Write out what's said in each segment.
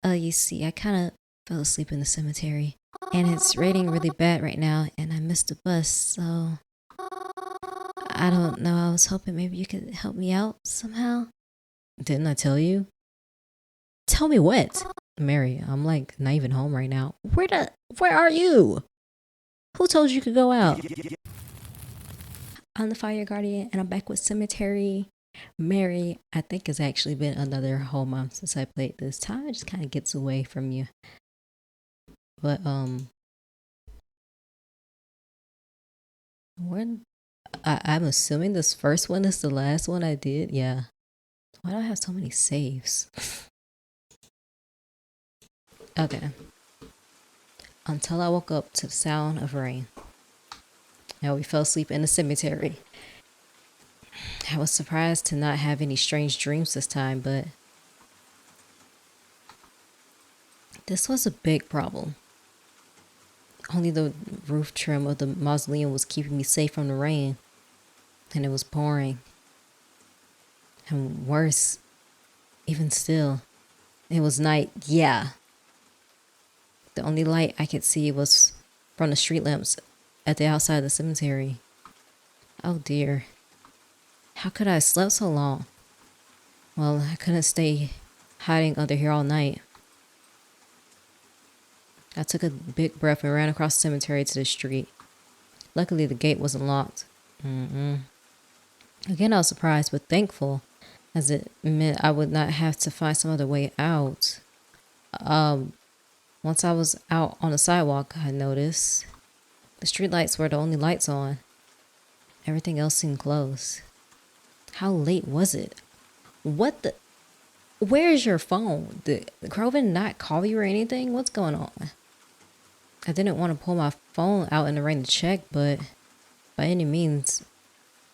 You see, I kind of fell asleep in the cemetery, and it's raining really bad right now, and I missed the bus, so I don't know. I was hoping maybe you could help me out somehow. Didn't I tell you? Tell me what? Mary, I'm like not even home right now. Where are you? Who told you could go out? I'm the fire guardian, and I'm back with cemetery. Mary, I think it's actually been another whole month since I played this. Time just kind of gets away from you. But when I'm assuming this first one is the last one I did. Yeah. Why do I have so many saves? Okay. Until I woke up to the sound of rain. Now we fell asleep in the cemetery. I was surprised to not have any strange dreams this time, but this was a big problem. Only the roof trim of the mausoleum was keeping me safe from the rain, and it was pouring. And worse, even still, it was night. Yeah. The only light I could see was from the street lamps at the outside of the cemetery. Oh dear. How could I have slept so long? Well, I couldn't stay hiding under here all night. I took a big breath and ran across the cemetery to the street. Luckily, the gate wasn't locked. Again, I was surprised but thankful, as it meant I would not have to find some other way out. Once I was out on the sidewalk, I noticed the streetlights were the only lights on. Everything else seemed closed. How late was it? What the? Where is your phone? Did Croven not call you or anything? What's going on? I didn't want to pull my phone out in the rain to check, but by any means,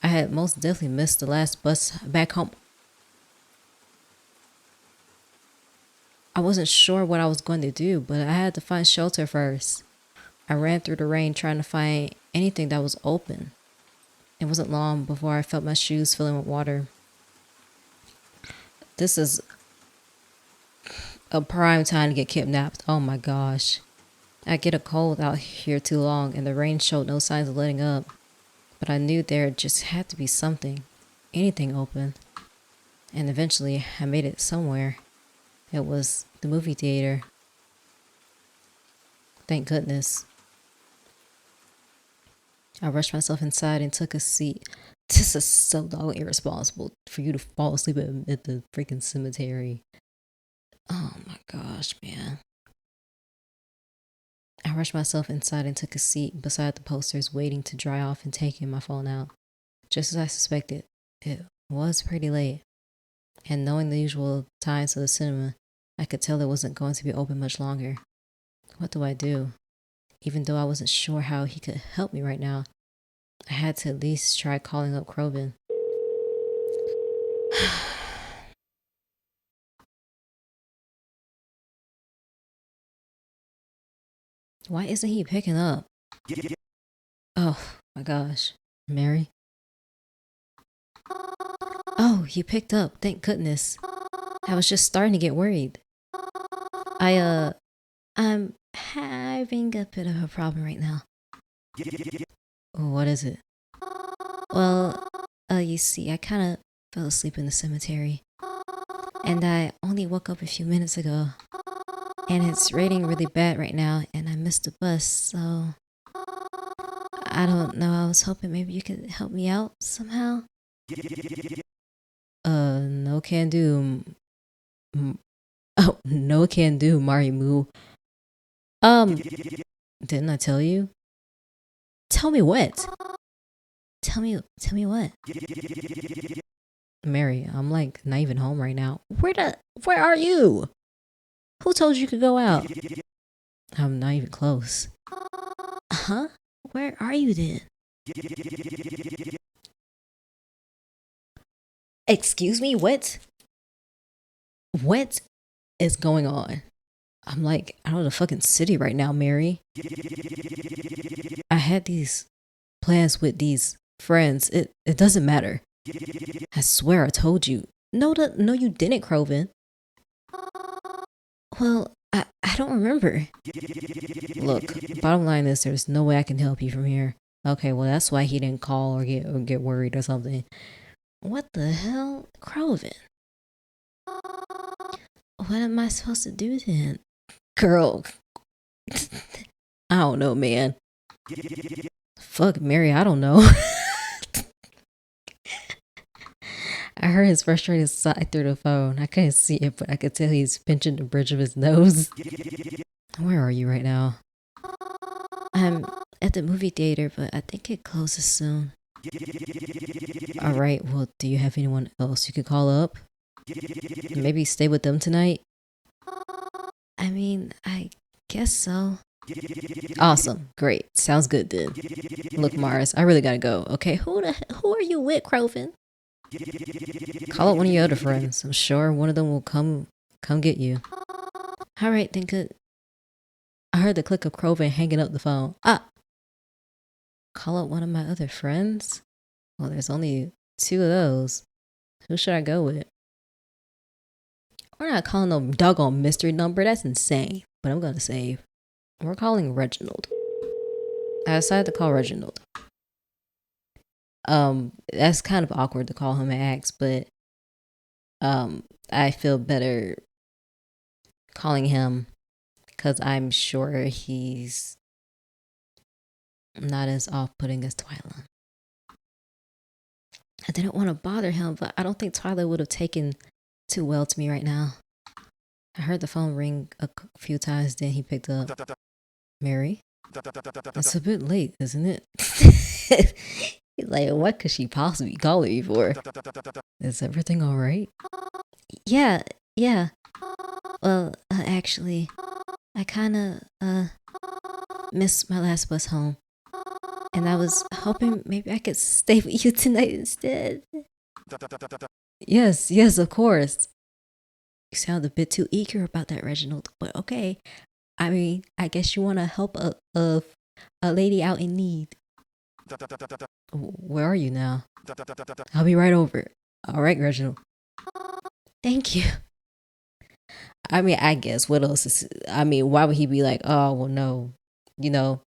I had most definitely missed the last bus back home. I wasn't sure what I was going to do, but I had to find shelter first. I ran through the rain trying to find anything that was open. It wasn't long before I felt my shoes filling with water. This is a prime time to get kidnapped. Oh my gosh. I get a cold out here too long, and the rain showed no signs of letting up. But I knew there just had to be something, anything open. And eventually I made it somewhere. It was the movie theater. Thank goodness. I rushed myself inside and took a seat. This is so dog irresponsible for you to fall asleep at the freaking cemetery. Oh my gosh, man. I rushed myself inside and took a seat beside the posters, waiting to dry off and taking my phone out. Just as I suspected, it was pretty late. And knowing the usual times of the cinema, I could tell it wasn't going to be open much longer. What do I do? Even though I wasn't sure how he could help me right now, I had to at least try calling up Croven. Why isn't he picking up? Oh my gosh. Mary? Oh, he picked up. Thank goodness. I was just starting to get worried. I'm having a bit of a problem right now. What is it? Well, you see, I kind of fell asleep in the cemetery, and I only woke up a few minutes ago, and it's raining really bad right now, and I missed the bus, so I don't know. I was hoping maybe you could help me out somehow. No can do. Oh, no can do, Marimu. Didn't I tell you? Tell me what? Tell me what? Mary, I'm like not even home right now. Where are you? Who told you could go out? I'm not even close. Huh? Where are you then? Excuse me, what? What is going on? I'm like out of the fucking city right now, Mary. I had these plans with these friends. It doesn't matter. I swear I told you. No, you didn't, Croven. Well, I don't remember. Look, bottom line is there's no way I can help you from here. Okay, well that's why he didn't call or get worried or something. What the hell? Croven. What am I supposed to do then? Girl. I don't know, man. Fuck Mary, I don't know. I heard his frustrated sigh through the phone. I couldn't see it, but I could tell he's pinching the bridge of his nose. Where are you right now? I'm at the movie theater, but I think it closes soon. Alright, well, do you have anyone else you could call up? Maybe stay with them tonight? I mean, I guess so. Awesome. Great. Sounds good then. Look, Mars, I really gotta go. Okay, who are you with, Croven? Call up one of your other friends. I'm sure one of them will come get you. Alright, then good. I heard the click of Croven hanging up the phone. Call up one of my other friends? Well, there's only 2 of those. Who should I go with? We're not calling no doggone mystery number. That's insane. But I'm gonna save. We're calling Reginald. I decided to call Reginald. That's kind of awkward to call him Axe, but I feel better calling him because I'm sure he's not as off-putting as Twyla. I didn't want to bother him, but I don't think Twyla would have taken too well to me right now. I heard the phone ring a few times, then he picked up. Mary? It's a bit late, isn't it? He's like, what could she possibly be calling me for? Is everything alright? Yeah. Well, actually, I kinda, missed my last bus home. And I was hoping maybe I could stay with you tonight instead. Yes, of course. You sound a bit too eager about that, Reginald, but okay. I mean, I guess you want to help a lady out in need. Where are you now? I'll be right over. All right, Reginald. Thank you. I mean, I guess what else is? I mean, why would he be like, oh well, no, you know?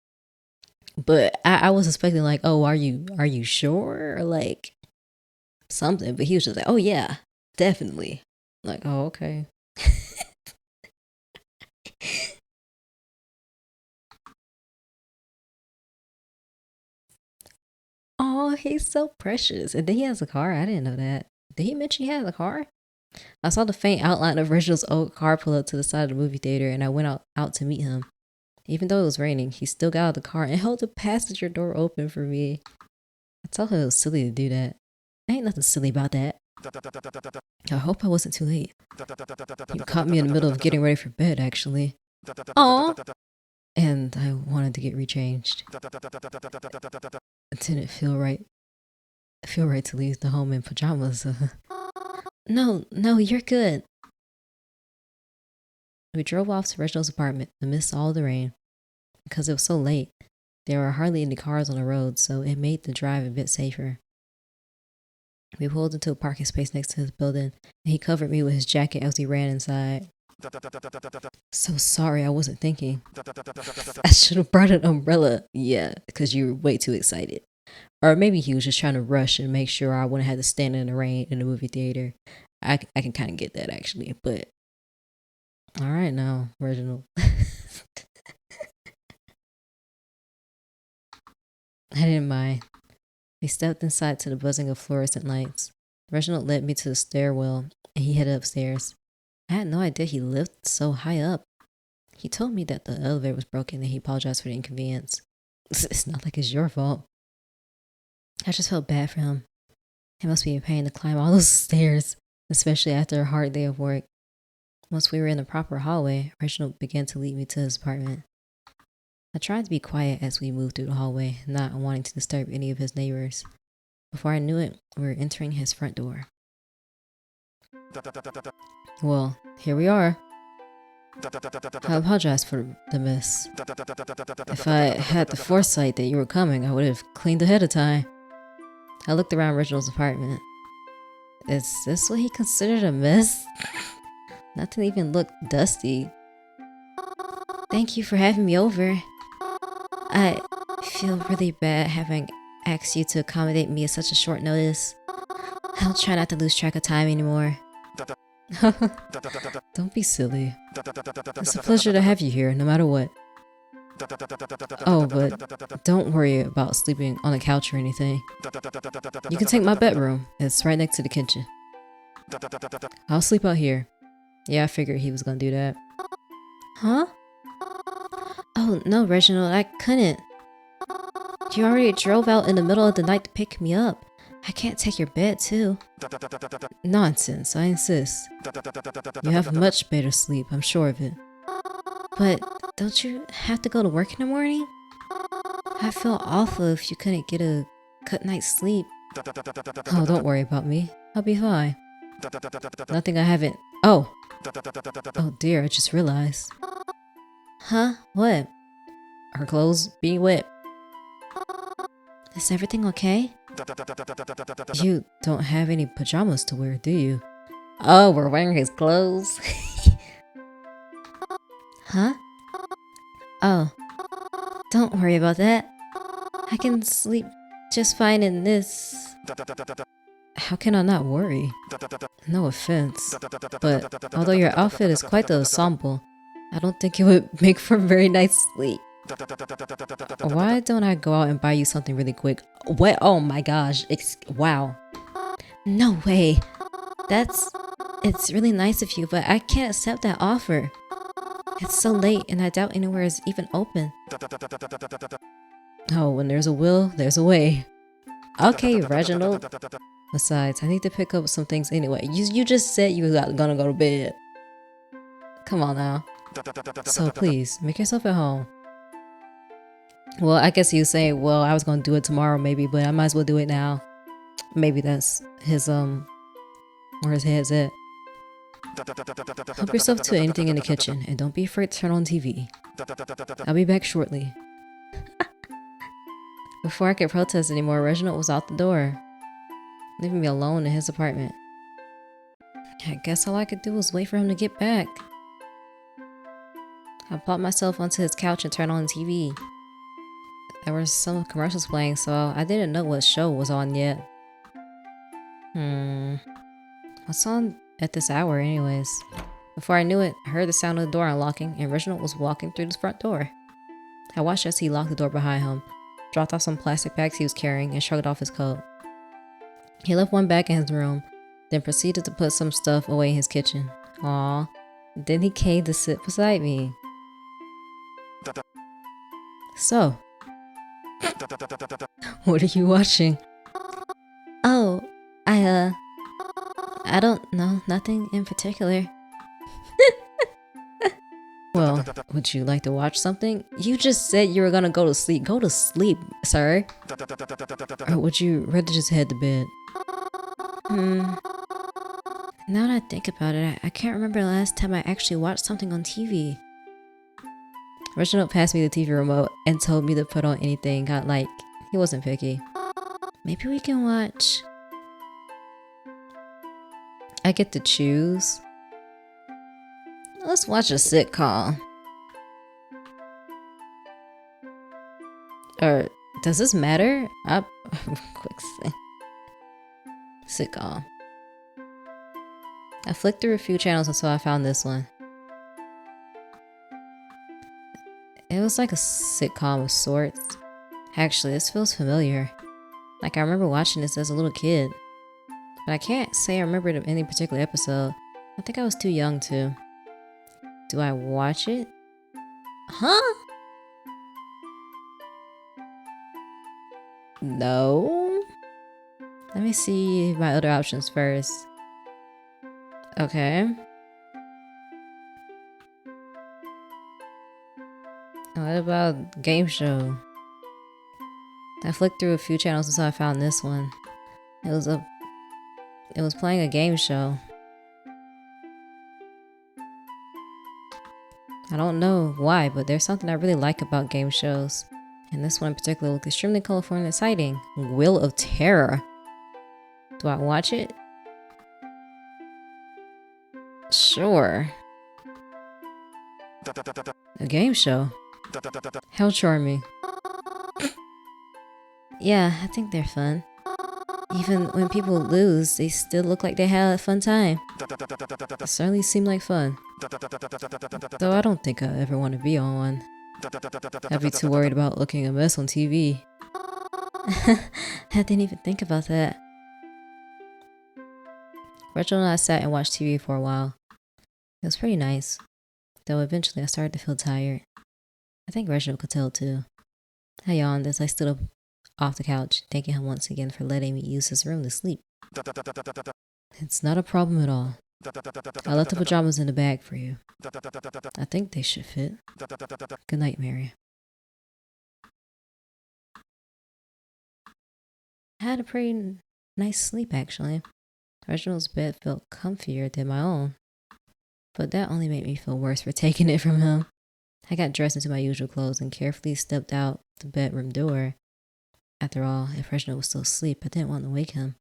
But I was expecting like, oh, are you sure or like something? But he was just like, oh yeah, definitely. Like, oh okay. Oh, he's so precious. And then he has a car. I didn't know that. Did he mention he has a car? I saw the faint outline of Reginald's old car pull up to the side of the movie theater, and I went out to meet him. Even though it was raining, he still got out of the car and held the passenger door open for me. I told her it was silly to do that. Ain't nothing silly about that. I hope I wasn't too late. You caught me in the middle of getting ready for bed, actually. Aw. And I wanted to get rechanged. It didn't feel right to leave the home in pajamas. No, you're good. We drove off to Reginald's apartment amidst all the rain. Because it was so late, there were hardly any cars on the road, so it made the drive a bit safer. We pulled into a parking space next to his building, and he covered me with his jacket as we ran inside. So sorry, I wasn't thinking. I should have brought an umbrella. Yeah, because you were way too excited. Or maybe he was just trying to rush and make sure I wouldn't have to stand in the rain in the movie theater. I can kind of get that, actually. But, all right now, Reginald. I didn't mind. We stepped inside to the buzzing of fluorescent lights. Reginald led me to the stairwell, and he headed upstairs. I had no idea he lived so high up. He told me that the elevator was broken and he apologized for the inconvenience. It's not like it's your fault. I just felt bad for him. It must be a pain to climb all those stairs, especially after a hard day of work. Once we were in the proper hallway, Reginald began to lead me to his apartment. I tried to be quiet as we moved through the hallway, not wanting to disturb any of his neighbors. Before I knew it, we were entering his front door. Well, here we are. I apologize for the mess. If I had the foresight that you were coming, I would have cleaned ahead of time. I looked around Reginald's apartment. Is this what he considered a mess? Nothing even looked dusty. Thank you for having me over. I feel really bad having asked you to accommodate me at such a short notice. I'll try not to lose track of time anymore. Don't be silly. It's a pleasure to have you here, no matter what. Oh, but don't worry about sleeping on the couch or anything. You can take my bedroom. It's right next to the kitchen. I'll sleep out here. Yeah, I figured he was gonna do that. Huh? Oh, no, Reginald, I couldn't. You already drove out in the middle of the night to pick me up. I can't take your bed, too. Nonsense, I insist. You have much better sleep, I'm sure of it. But don't you have to go to work in the morning? I feel awful if you couldn't get a good night's sleep. Oh, don't worry about me. I'll be fine. Nothing I haven't... Oh! Oh dear, I just realized. Huh? What? Her clothes being wet. Is everything okay? You don't have any pajamas to wear, do you? Oh, we're wearing his clothes. Huh? Oh. Don't worry about that. I can sleep just fine in this. How can I not worry? No offense, but although your outfit is quite the ensemble, I don't think it would make for a very nice sleep. Why don't I go out and buy you something really quick? What? Oh my gosh. Wow. No way. It's really nice of you, but I can't accept that offer. It's so late and I doubt anywhere is even open. Oh, when there's a will, there's a way. Okay, Reginald. Besides, I need to pick up some things anyway. You just said you were gonna go to bed. Come on now. So please, make yourself at home. Well, I guess he was saying, well, I was gonna do it tomorrow maybe, but I might as well do it now. Maybe that's his, where his head's at. Help yourself to anything in the kitchen, and don't be afraid to turn on TV. I'll be back shortly. Before I could protest anymore, Reginald was out the door, leaving me alone in his apartment. I guess all I could do was wait for him to get back. I plopped myself onto his couch and turned on the TV. There were some commercials playing, so I didn't know what show was on yet. What's on at this hour anyways? Before I knew it, I heard the sound of the door unlocking and Reginald was walking through the front door. I watched as he locked the door behind him, dropped off some plastic bags he was carrying, and shrugged off his coat. He left one bag in his room, then proceeded to put some stuff away in his kitchen. Aww. Then he came to sit beside me. So, what are you watching? Oh, I don't know, nothing in particular. Well, would you like to watch something? You just said you were gonna go to sleep. Go to sleep, sir. Or would you rather just head to bed? Now that I think about it, I can't remember the last time I actually watched something on TV. Reginald passed me the TV remote and told me to put on anything. He wasn't picky. Maybe we can watch... I get to choose. Let's watch a sitcom. Or, does this matter? Quick sitcom. I flicked through a few channels until I found this one. It was like a sitcom of sorts. Actually, this feels familiar. Like I remember watching this as a little kid. But I can't say I remembered any particular episode. I think I was too young to. Do I watch it? Huh? No. Let me see my other options first. Okay. What about game show? I flicked through a few channels until I found this one. It was playing a game show. I don't know why, but there's something I really like about game shows. And this one in particular looked extremely colorful and exciting. Wheel of Terror. Do I watch it? Sure. A game show? How charming. Yeah, I think they're fun. Even when people lose, they still look like they had a fun time. It certainly seemed like fun. Though I don't think I ever want to be on one. I'd be too worried about looking a mess on TV. I didn't even think about that. Reginald and I sat and watched TV for a while. It was pretty nice, though eventually I started to feel tired. I think Reginald could tell too. I yawned as I stood up off the couch, thanking him once again for letting me use his room to sleep. It's not a problem at all. I left the pajamas in the bag for you. I think they should fit. Good night, Mary. I had a pretty nice sleep, actually. Reginald's bed felt comfier than my own, but that only made me feel worse for taking it from him. I got dressed into my usual clothes and carefully stepped out the bedroom door. After all, if Reginald was still asleep, I didn't want to wake him.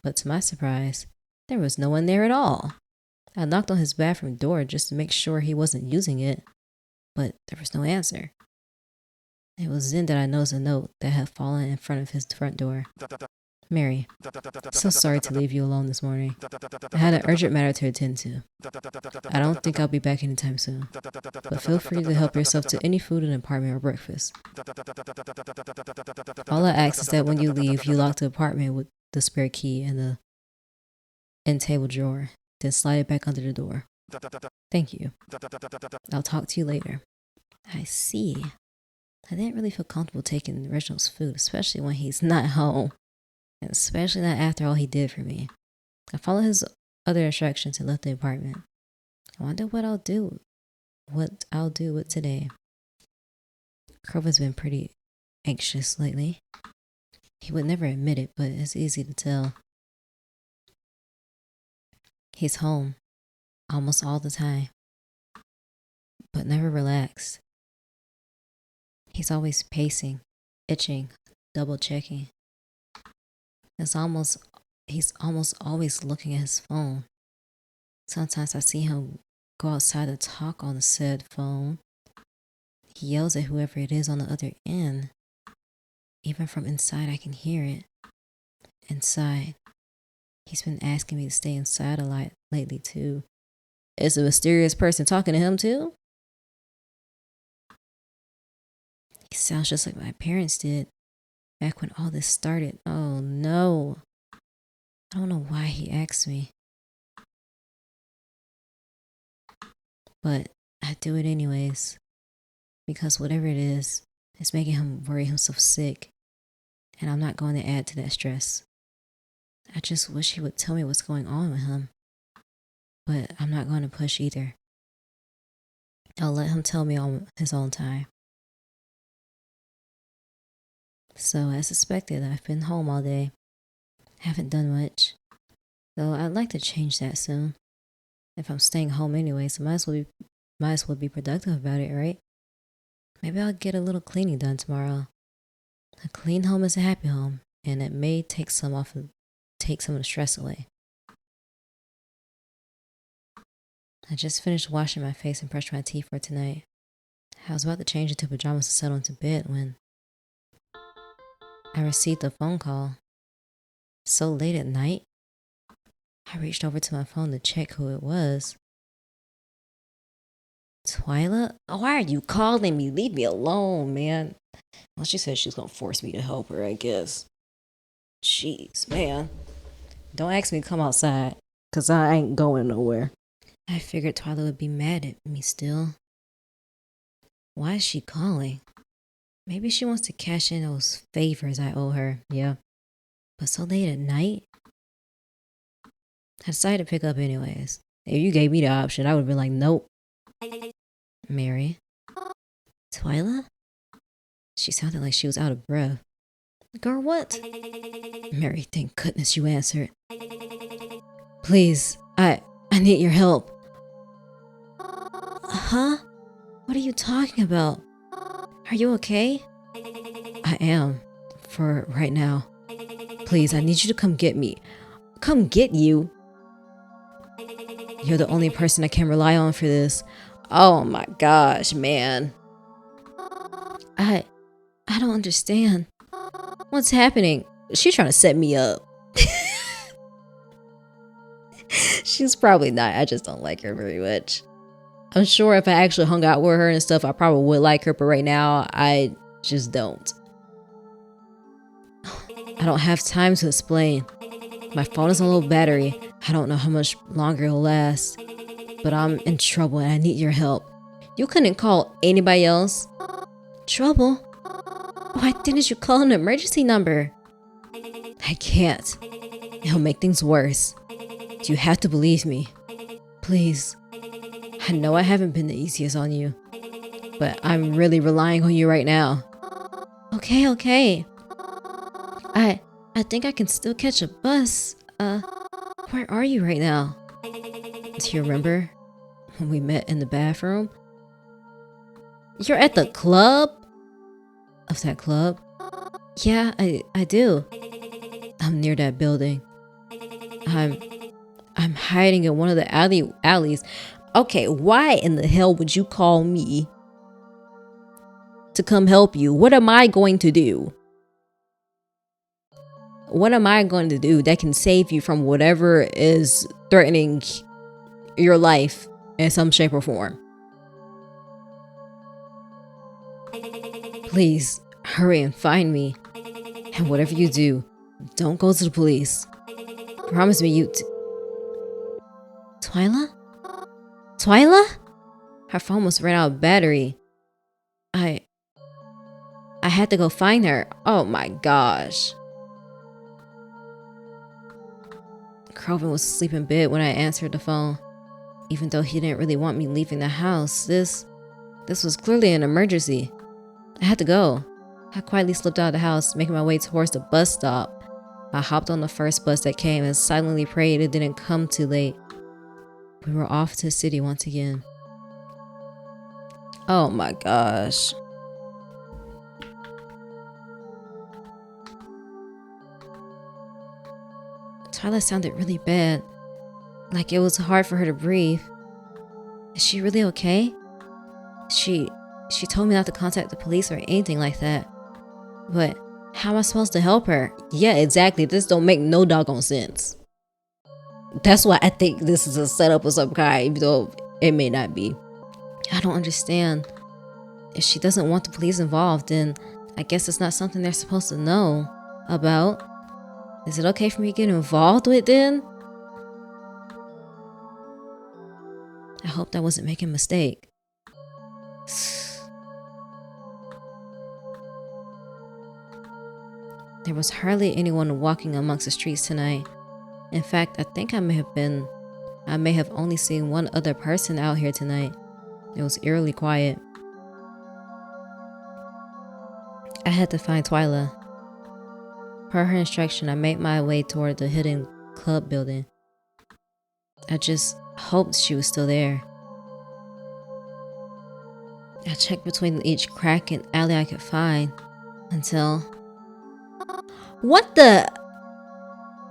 But to my surprise, there was no one there at all. I knocked on his bathroom door just to make sure he wasn't using it, but there was no answer. It was then that I noticed a note that had fallen in front of his front door. Mary, so sorry to leave you alone this morning. I had an urgent matter to attend to. I don't think I'll be back anytime soon, but feel free to help yourself to any food in the apartment or breakfast. All I ask is that when you leave, you lock the apartment with the spare key in the end table drawer, then slide it back under the door. Thank you. I'll talk to you later. I see. I didn't really feel comfortable taking Reginald's food, especially when he's not home. And especially not after all he did for me. I followed his other instructions and left the apartment. I wonder what I'll do with today. Grover's been pretty anxious lately. He would never admit it, but it's easy to tell. He's home almost all the time, but never relaxed. He's always pacing, itching, double checking. He's almost always looking at his phone. Sometimes I see him go outside to talk on the said phone. He yells at whoever it is on the other end. Even from inside, I can hear it. Inside. He's been asking me to stay inside a lot lately, too. Is a mysterious person talking to him, too? He sounds just like my parents did back when all this started. Oh, no. I don't know why he asked me. But I do it anyways. Because whatever it is, it's making him worry himself sick. And I'm not going to add to that stress. I just wish he would tell me what's going on with him. But I'm not going to push either. I'll let him tell me on his own time. So, as expected, I've been home all day. Haven't done much. Though I'd like to change that soon. If I'm staying home anyway, so might as well be productive about it, right? Maybe I'll get a little cleaning done tomorrow. A clean home is a happy home, and it may take some of the stress away. I just finished washing my face and brushed my teeth for tonight. I was about to change into pajamas to settle into bed when I received a phone call. So late at night, I reached over to my phone to check who it was. Twyla? Why are you calling me? Leave me alone, man. Well, she said she's gonna force me to help her, I guess. Jeez, man. Don't ask me to come outside, because I ain't going nowhere. I figured Twyla would be mad at me still. Why is she calling? Maybe she wants to cash in those favors I owe her, yeah. But so late at night? I decided to pick up anyways. If you gave me the option, I would have been like, nope. Mary? Twyla? She sounded like she was out of breath. Girl, what? Mary, thank goodness you answered. Please, I need your help. Huh? What are you talking about? Are you okay? I am, for right now. Please, I need you to come get me. Come get you? You're the only person I can rely on for this. Oh my gosh, man. I don't understand. What's happening? She's trying to set me up. She's probably not. I just don't like her very much. I'm sure if I actually hung out with her and stuff, I probably would like her, but right now, I just don't. I don't have time to explain. My phone is on low battery. I don't know how much longer it'll last. But I'm in trouble and I need your help. You couldn't call anybody else? Trouble? Why didn't you call an emergency number? I can't. It'll make things worse. You have to believe me. Please. I know I haven't been the easiest on you, but I'm really relying on you right now. Okay. I think I can still catch a bus. Where are you right now? Do you remember when we met in the bathroom? You're at the club? Of that club? Yeah, I do. I'm near that building. I'm hiding in one of the alleys. Okay, why in the hell would you call me to come help you? What am I going to do? What am I going to do that can save you from whatever is threatening your life in some shape or form? Please, hurry and find me. And whatever you do, don't go to the police. Promise me you... Twyla? Twyla? Her phone must ran out of battery. I had to go find her. Oh my gosh. Crovin was asleep in bed when I answered the phone. Even though he didn't really want me leaving the house, this was clearly an emergency. I had to go. I quietly slipped out of the house, making my way towards the bus stop. I hopped on the first bus that came and silently prayed it didn't come too late. We were off to the city once again. Oh my gosh. Twyla sounded really bad. Like it was hard for her to breathe. Is she really okay? She told me not to contact the police or anything like that. But how am I supposed to help her? Yeah, exactly. This don't make no doggone sense. That's why I think this is a setup of some kind, even though it may not be. I don't understand. If she doesn't want the police involved, then I guess it's not something they're supposed to know about. Is it okay for me to get involved with then? I hope I wasn't making a mistake. There was hardly anyone walking amongst the streets tonight. In fact, I think I may have only seen one other person out here tonight. It was eerily quiet. I had to find Twyla. Per her instruction, I made my way toward the hidden club building. I just hoped she was still there. I checked between each crack and alley I could find until... What the...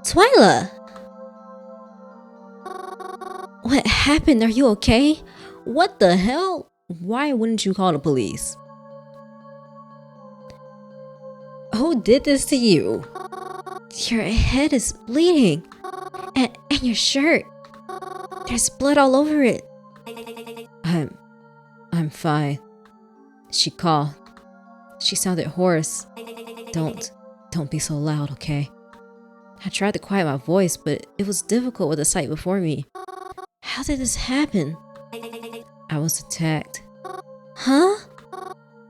Twyla! What happened? Are you okay? What the hell? Why wouldn't you call the police? Who did this to you? Your head is bleeding. And your shirt. There's blood all over it. I'm fine. She coughed. She sounded hoarse. Don't be so loud, okay? I tried to quiet my voice, but it was difficult with the sight before me. How did this happen? I was attacked. Huh?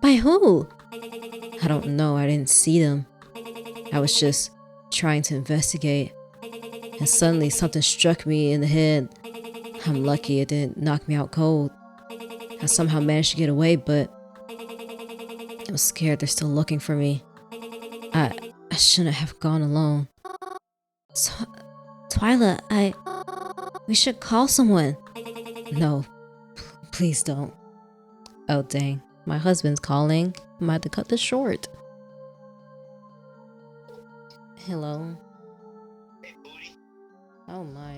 By who? I don't know. I didn't see them. I was just trying to investigate. And suddenly something struck me in the head. I'm lucky it didn't knock me out cold. I somehow managed to get away, but I was scared they're still looking for me. I shouldn't have gone alone. So, Twyla, we should call someone. No, please don't. Oh dang, my husband's calling. I might have to cut this short. Hello. Oh my.